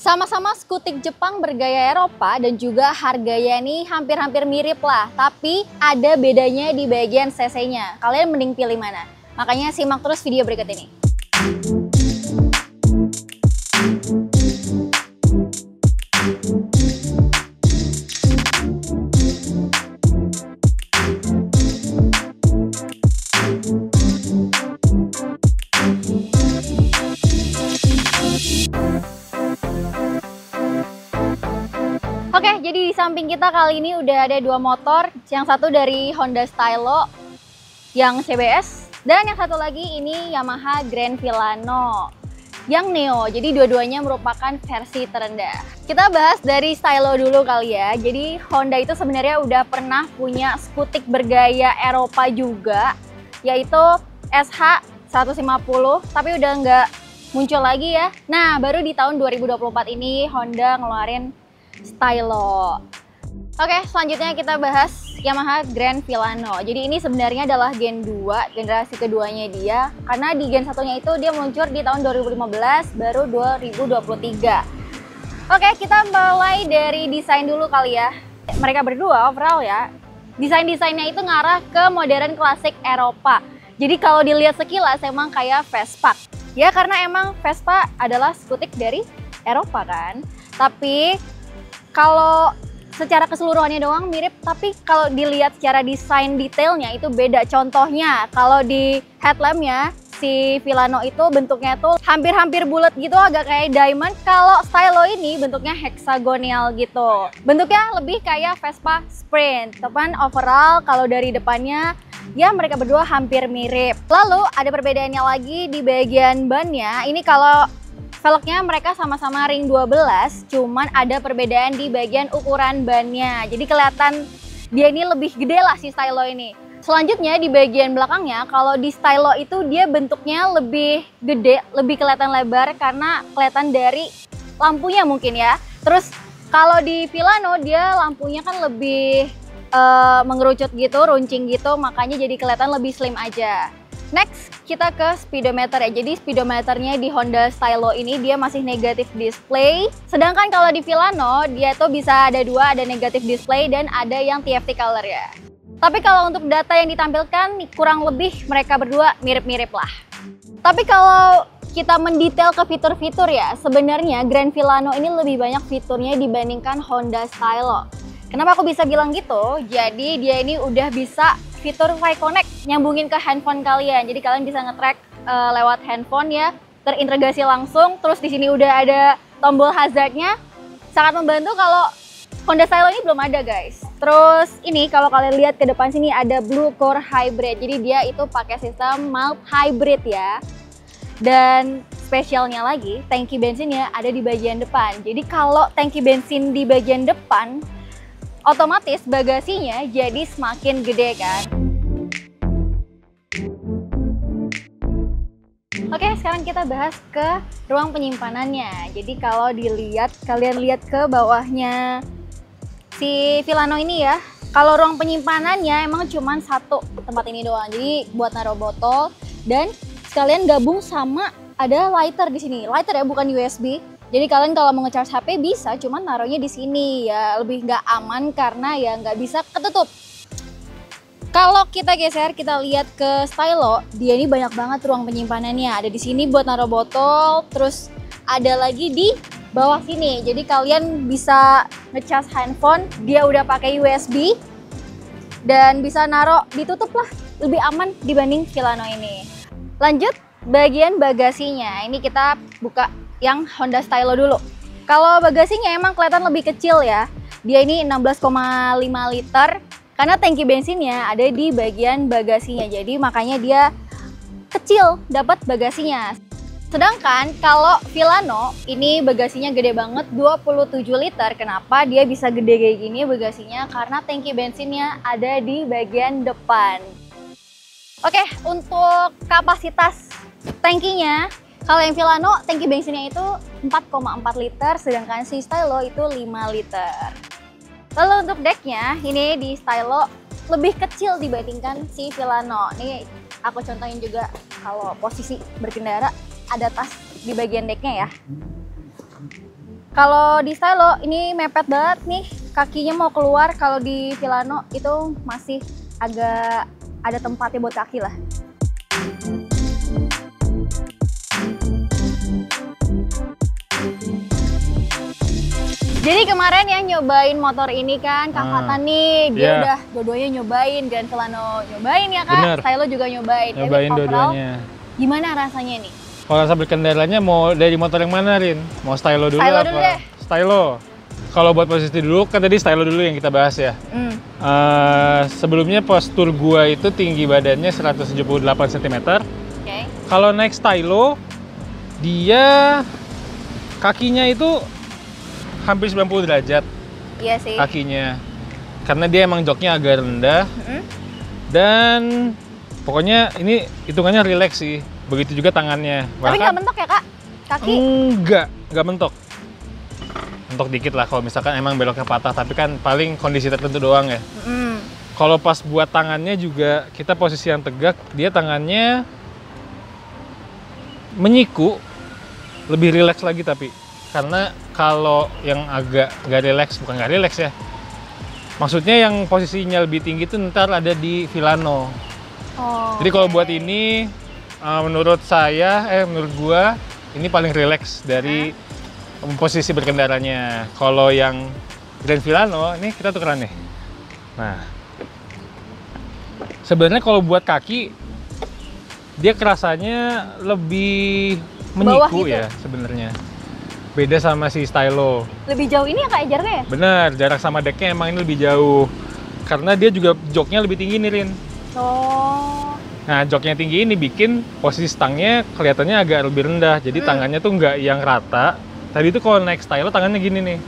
Sama-sama skutik Jepang bergaya Eropa dan juga harganya ini hampir-hampir mirip lah. Tapi ada bedanya di bagian cc-nya. Kalian mending pilih mana? Makanya simak terus video berikut ini. Oke, jadi di samping kita kali ini udah ada dua motor. Yang satu dari Honda Stylo yang CBS, dan yang satu lagi ini Yamaha Grand Filano yang Neo. Jadi dua-duanya merupakan versi terendah. Kita bahas dari Stylo dulu kali ya. Jadi Honda itu sebenarnya udah pernah punya skutik bergaya Eropa juga, yaitu SH 150, tapi udah nggak muncul lagi ya. Nah, baru di tahun 2024 ini Honda ngeluarin Stylo. Oke, selanjutnya kita bahas Yamaha Grand Filano. Jadi ini sebenarnya adalah Gen 2, generasi keduanya dia. Karena di Gen 1-nya itu dia meluncur di tahun 2015, baru 2023. Oke, kita mulai dari desain dulu kali ya. Mereka berdua overall ya, desain-desainnya itu ngarah ke modern klasik Eropa. Jadi kalau dilihat sekilas emang kayak Vespa. Ya karena emang Vespa adalah skutik dari Eropa kan. Tapi kalau secara keseluruhannya doang mirip, tapi kalau dilihat secara desain detailnya itu beda. Contohnya, kalau di headlampnya si Filano itu bentuknya tuh hampir-hampir bulat gitu, agak kayak diamond. Kalau Stylo ini bentuknya heksagonal gitu. Bentuknya lebih kayak Vespa Sprint. Teman overall kalau dari depannya ya mereka berdua hampir mirip. Lalu ada perbedaannya lagi di bagian bannya. Ini kalau velgnya mereka sama-sama ring 12, cuman ada perbedaan di bagian ukuran bannya. Jadi kelihatan dia ini lebih gede lah si Stylo ini. Selanjutnya di bagian belakangnya, kalau di Stylo itu dia bentuknya lebih gede, lebih kelihatan lebar karena kelihatan dari lampunya mungkin ya. Terus kalau di Filano dia lampunya kan lebih mengerucut gitu, runcing gitu, makanya jadi kelihatan lebih slim aja. Next, kita ke speedometer ya. Jadi speedometernya di Honda Stylo ini dia masih negatif display. Sedangkan kalau di Filano dia tuh bisa ada dua, ada negatif display dan ada yang TFT color ya. Tapi kalau untuk data yang ditampilkan kurang lebih mereka berdua mirip-mirip lah. Tapi kalau kita mendetail ke fitur-fitur ya, sebenarnya Grand Filano ini lebih banyak fiturnya dibandingkan Honda Stylo. Kenapa aku bisa bilang gitu? Jadi dia ini udah bisa fitur Wi-Fi Connect, nyambungin ke handphone kalian. Jadi kalian bisa nge-track lewat handphone ya, terintegrasi langsung. Terus di sini udah ada tombol hazardnya, sangat membantu. Kalau Honda Stylo ini belum ada guys. Terus ini kalau kalian lihat ke depan sini ada Blue Core Hybrid. Jadi dia itu pakai sistem mild hybrid ya. Dan spesialnya lagi, tangki bensinnya ada di bagian depan. Jadi kalau tangki bensin di bagian depan, otomatis bagasinya jadi semakin gede kan. Oke, sekarang kita bahas ke ruang penyimpanannya. Jadi kalau dilihat, kalian lihat ke bawahnya si Filano ini ya. Kalau ruang penyimpanannya emang cuma satu tempat ini doang. Jadi buat naruh botol dan sekalian gabung sama ada lighter di sini. Lighter ya, bukan USB. Jadi kalian kalau mau nge-charge HP bisa, cuman naruhnya di sini ya, lebih nggak aman karena ya nggak bisa ketutup. Kalau kita geser, kita lihat ke Stylo, dia ini banyak banget ruang penyimpanannya. Ada di sini buat naruh botol, terus ada lagi di bawah sini. Jadi kalian bisa nge-charge handphone, dia udah pakai USB dan bisa naruh ditutup lah, lebih aman dibanding Filano ini. Lanjut bagian bagasinya, ini kita buka yang Honda Stylo dulu. Kalau bagasinya emang kelihatan lebih kecil ya. Dia ini 16,5 liter karena tangki bensinnya ada di bagian bagasinya. Jadi makanya dia kecil dapat bagasinya. Sedangkan kalau Filano ini bagasinya gede banget, 27 liter. Kenapa dia bisa gede kayak gini bagasinya? Karena tangki bensinnya ada di bagian depan. Oke, untuk kapasitas tangkinya, kalau yang Filano, tangki bensinnya itu 4,4 liter, sedangkan si Stylo itu 5 liter. Lalu untuk decknya, ini di Stylo lebih kecil dibandingkan si Filano. Ini aku contohin juga kalau posisi berkendara, ada tas di bagian decknya ya. Kalau di Stylo ini mepet banget nih, kakinya mau keluar. Kalau di Filano itu masih agak ada tempatnya buat kaki lah. Jadi kemarin yang nyobain motor ini kan Kak Fatan nih, dia udah dua-duanya nyobain, Grand Filano nyobain ya Kak, Bener. Stylo juga nyobain. Nyobain dua-duanya. Gimana rasanya nih? Kalau rasa berkendaranya mau dari motor yang mana, Rin? Mau Stylo dulu Stylo apa? dulu deh. Stylo. Kalau buat posisi dulu, kan tadi Stylo dulu yang kita bahas ya. Sebelumnya postur gua itu tinggi badannya 178 cm. Oke. Kalau naik Stylo, dia kakinya itu hampir 90 derajat Iya sih. kakinya. Karena dia emang joknya agak rendah. Dan pokoknya ini hitungannya relax sih. Begitu juga tangannya. Tapi nggak mentok ya Kak? Kaki? Nggak mentok. Mentok dikit lah kalau misalkan emang beloknya patah, tapi kan paling kondisi tertentu doang ya. Kalau pas buat tangannya juga kita posisi yang tegak, dia tangannya menyiku, lebih rileks lagi tapi. Karena kalau yang agak nggak rileks, bukan nggak rileks ya. Maksudnya yang posisinya lebih tinggi itu ntar ada di Filano. Jadi kalau buat ini menurut gua ini paling rileks dari posisi berkendaranya. Kalau yang Grand Filano, ini kita tukeran nih. Nah, sebenarnya kalau buat kaki, dia kerasanya lebih menyiku gitu ya sebenarnya. Beda sama si Stylo. Lebih jauh ini ya Kak jaraknya ya? Bener, jarak sama decknya emang ini lebih jauh. Karena dia juga joknya lebih tinggi nih, Rin. Nah, joknya tinggi ini bikin posisi stangnya kelihatannya agak lebih rendah. Jadi tangannya tuh nggak yang rata. Tadi itu kalau naik Stylo tangannya gini nih.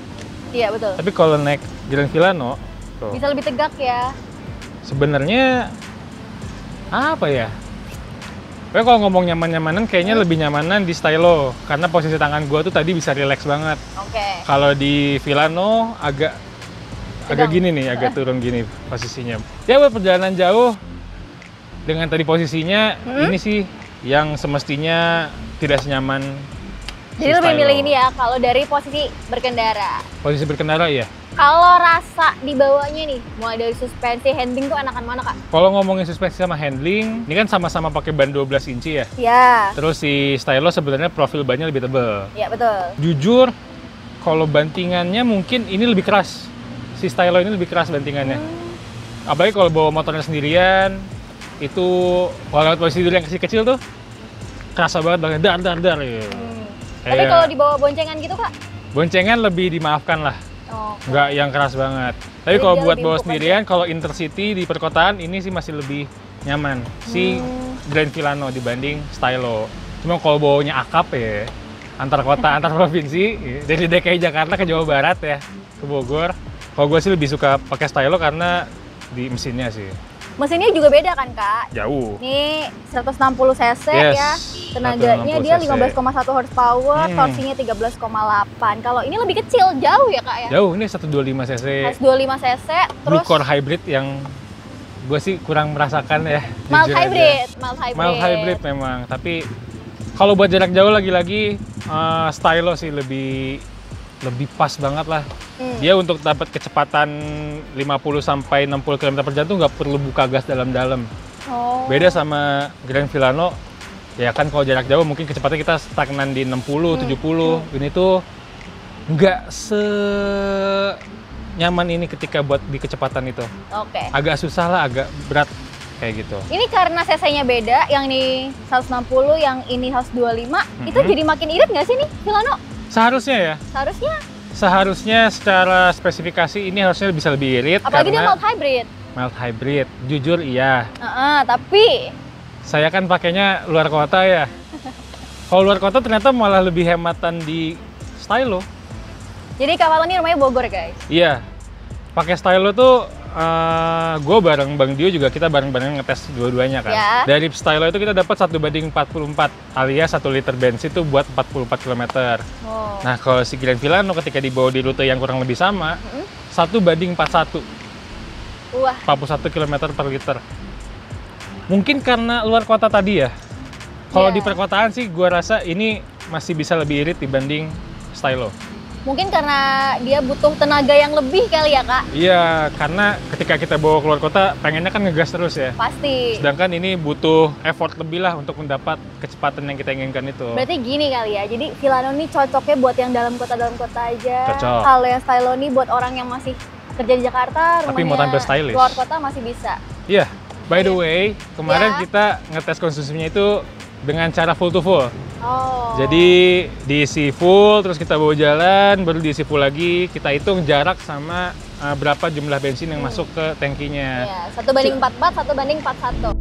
Iya, betul. Tapi kalau naik Grand Filano, tuh, Bisa lebih tegak ya. sebenarnya apa ya? Pokoknya kalau ngomong nyaman-nyamanan, kayaknya lebih nyamanan di Stylo. Karena posisi tangan gua tuh tadi bisa relax banget. Oke. Kalau di Filano agak gini nih, agak turun gini posisinya. Ya buat perjalanan jauh, dengan tadi posisinya, ini sih yang semestinya tidak senyaman. Jadi lebih milih ini ya, kalau dari posisi berkendara. Posisi berkendara ya. Kalau rasa di bawahnya nih, mulai dari suspensi, handling tuh enakan mana Kak? Kalau ngomongin suspensi sama handling, ini kan sama-sama pakai ban 12 inci ya. Iya. Terus si Stylo sebenarnya profil bannya lebih tebal. Iya, betul. Jujur, kalau bantingannya mungkin ini lebih keras. Si Stylo ini lebih keras bantingannya. Apalagi kalau bawa motornya sendirian, itu kalau lewat posisi dulu yang kecil-kecil tuh kerasa banget dar ya. Tapi kalau dibawa boncengan gitu Kak? Boncengan lebih dimaafkan lah, nggak yang keras banget. Tapi Jadi kalau dia buat lebih bawa empuk sendirian, kalau intercity di perkotaan ini sih masih lebih nyaman si Grand Filano dibanding Stylo. Cuma kalau bawanya akap ya, antar kota antar provinsi, dari DKI Jakarta ke Jawa Barat ya, ke Bogor. Kalau gue sih lebih suka pakai Stylo karena di mesinnya sih. Mesinnya juga beda kan Kak? Jauh. Ini 160 cc ya, tenaganya 160 dia cc. 15,1 horsepower, torsinya 13,8. Kalau ini lebih kecil, jauh ya Kak ya? Jauh, ini 125 cc. 125 cc, Blue terus Core Hybrid yang gue sih kurang merasakan ya. mild jujur aja. hybrid. Mild hybrid memang, tapi kalau buat jarak jauh lagi-lagi Stylo sih lebih pas banget lah. Dia untuk dapat kecepatan 50 sampai 60 km per jam tuh nggak perlu buka gas dalam-dalam. Beda sama Grand Filano, ya kan kalau jarak jauh mungkin kecepatan kita stagnan di 60, 70. Ini tuh nggak nyaman ini ketika buat di kecepatan itu. Agak susah lah, agak berat kayak gitu. Ini karena cc-nya beda, yang ini 160, yang ini 125, itu jadi makin irit nggak sih nih Filano? Seharusnya ya. Seharusnya secara spesifikasi ini harusnya bisa lebih irit. Apalagi dia mild hybrid. Mild hybrid, jujur iya. Tapi saya kan pakainya luar kota ya. Kalau luar kota ternyata malah lebih hematan di Stylo. Jadi kapal ini rumahnya Bogor guys. Iya, pakai Stylo tuh gue bareng Bang Dio juga kita bareng-bareng ngetes dua-duanya kan. Ya. Dari Stylo itu kita dapat 1/44 alias 1 liter bensin itu buat 44 km. Nah kalau si Grand Filano ketika dibawa di rute yang kurang lebih sama, 1/41. 41 km per liter. Mungkin karena luar kota tadi ya. Kalau di perkotaan sih gue rasa ini masih bisa lebih irit dibanding Stylo. Mungkin karena dia butuh tenaga yang lebih kali ya, Kak? Iya, karena ketika kita bawa keluar kota, pengennya kan ngegas terus ya. Pasti. Sedangkan ini butuh effort lebih lah untuk mendapat kecepatan yang kita inginkan itu. Berarti gini kali ya, jadi Filano ini cocoknya buat yang dalam kota aja. Cocok. Kalau yang Stylo ini buat orang yang masih kerja di Jakarta, Tapi mau tampil stylish. keluar kota masih bisa. Iya, by the way, kemarin Ya. kita ngetes konsumsinya itu dengan cara full to full. Oh. Jadi diisi full, terus kita bawa jalan, baru diisi full lagi. Kita hitung jarak sama berapa jumlah bensin yang masuk ke tangkinya. Iya, 1:4 1:41.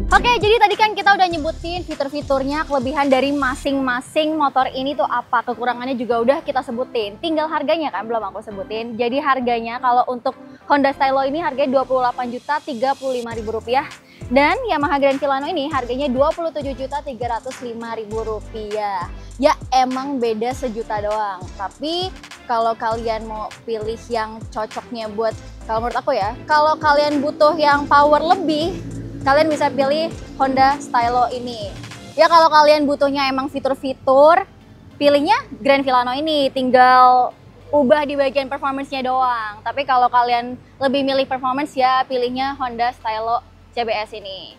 Oke, jadi tadi kan kita udah nyebutin fitur-fiturnya, kelebihan dari masing-masing motor ini tuh apa, kekurangannya juga udah kita sebutin. Tinggal harganya kan belum aku sebutin. Jadi harganya kalau untuk Honda Stylo ini harganya Rp28.035.000 dan Yamaha Grand Filano ini harganya Rp27.305.000. Ya emang beda sejuta doang. Tapi kalau kalian mau pilih yang cocoknya buat, kalau menurut aku ya, kalau kalian butuh yang power lebih, kalian bisa pilih Honda Stylo ini. Ya kalau kalian butuhnya emang fitur-fitur, pilihnya Grand Filano ini, tinggal ubah di bagian performance-nya doang. Tapi kalau kalian lebih milih performance ya pilihnya Honda Stylo CBS ini.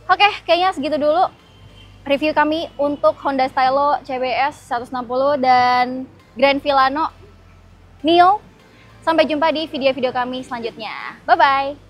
Oke, kayaknya segitu dulu review kami untuk Honda Stylo CBS 160 dan Grand Filano Neo. Sampai jumpa di video-video kami selanjutnya. Bye-bye!